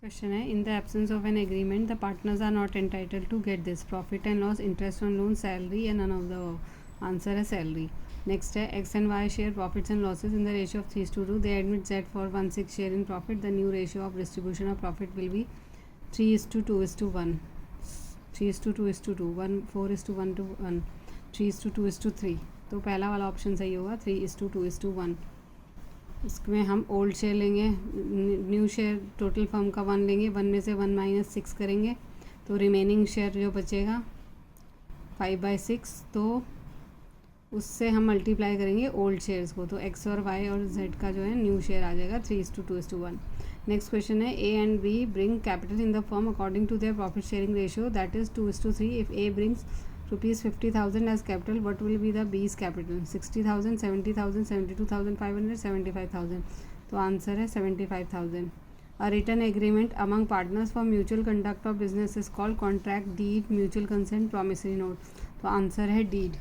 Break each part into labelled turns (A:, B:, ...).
A: Question है, in the absence of an agreement the partners are not entitled to get this profit and loss, interest on loan, salary and none of the answer है salary. Next है, X and Y share profits and losses in the ratio of 3:2. They admit Z for 1/6 share in profit. The new ratio of distribution of profit will be 3:2:1, 3:2:2, 4:1:1, 3:2:3. तो पहला वाला option सही होगा 3:2:1. इसमें हम old share लेंगे, new share total firm का 1 लेंगे, 1 में से 1 - 6 करेंगे तो रिमेनिंग शेयर जो बचेगा 5/6. तो उससे हम मल्टीप्लाई करेंगे ओल्ड शेयर्स को, तो एक्स और वाई और जेड का जो है न्यू शेयर आ जाएगा 3:2:1. नेक्स्ट क्वेश्चन है, A and B bring capital in the firm according to their profit sharing ratio that is 2:3. If A brings ₹50,000 as capital, what will be the B's capital? 60,000, 70,000, 72,500, 75,000. तो answer है 75,000. A written agreement among partners for mutual conduct of business is called contract, deed, mutual consent, promissory note. तो answer है deed.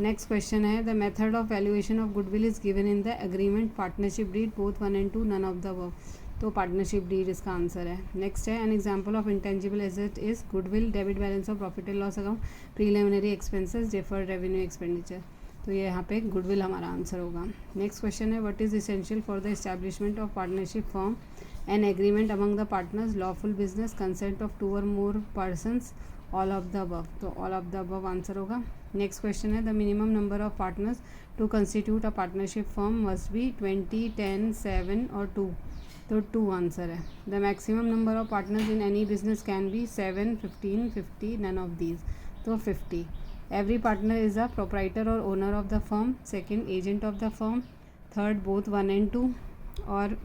A: Next question है, the method of valuation of goodwill is given in the agreement, partnership deed, both 1 and 2, none of the above. तो partnership deed इसका answer है. Next है, an example of intangible asset is goodwill, debit balance of profit and loss account, preliminary expenses, deferred revenue expenditure. तो ये यहाँ पे goodwill हमारा answer होगा. नेक्स्ट क्वेश्चन है, what is essential for the establishment of partnership form, an agreement among the partners, lawful business, consent of 2 or more persons, all of the above. तो all of the above answer होगा. Next question है, the minimum number of partners to constitute a partnership form must be 20, 10, 7 और 2. तो 2 answer है. The maximum number of partners in any business can be 7, 15, 50, none of these. तो 50. Every partner is a proprietor और owner of the firm. Second, agent of the firm. Third, both 1 and 2 और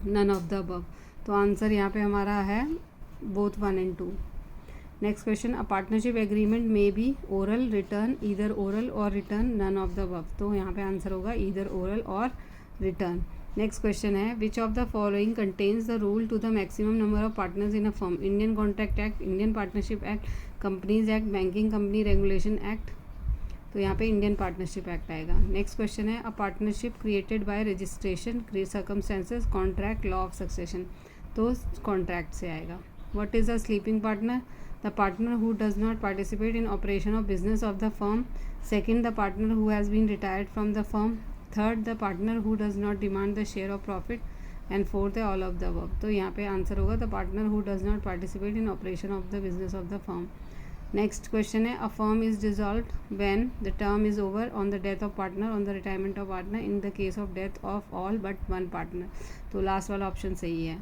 A: none of the above. तो answer यहाँ पे हमारा है both 1 and 2. Next question, a partnership agreement may be oral, written, either oral और written, none of the above. तो यहाँ पे आंसर होगा ईदर ओरल और रिटर्न. नेक्स्ट क्वेश्चन है, which of the following contains the rule to the maximum number of partners in a firm, Indian Contract Act, Indian Partnership Act, Companies Act, Banking Company Regulation Act. तो यहाँ पे Indian Partnership act आएगा. Next question है, a partnership created by registration, circumstances, contract, law of succession. तो contract से आएगा. What is a sleeping partner? The partner who does not participate in operation of business of the firm. Second, the partner who has been retired from the firm. Third, the partner who does not demand the share of profit. And fourth, all of the above. तो यहाँ पे answer होगा the partner who does not participate in operation of the business of the firm. Next question है, a firm is dissolved when the term is over, on the death of partner, on the retirement of partner, in the case of death of all but one partner. तो last वाला option सही है.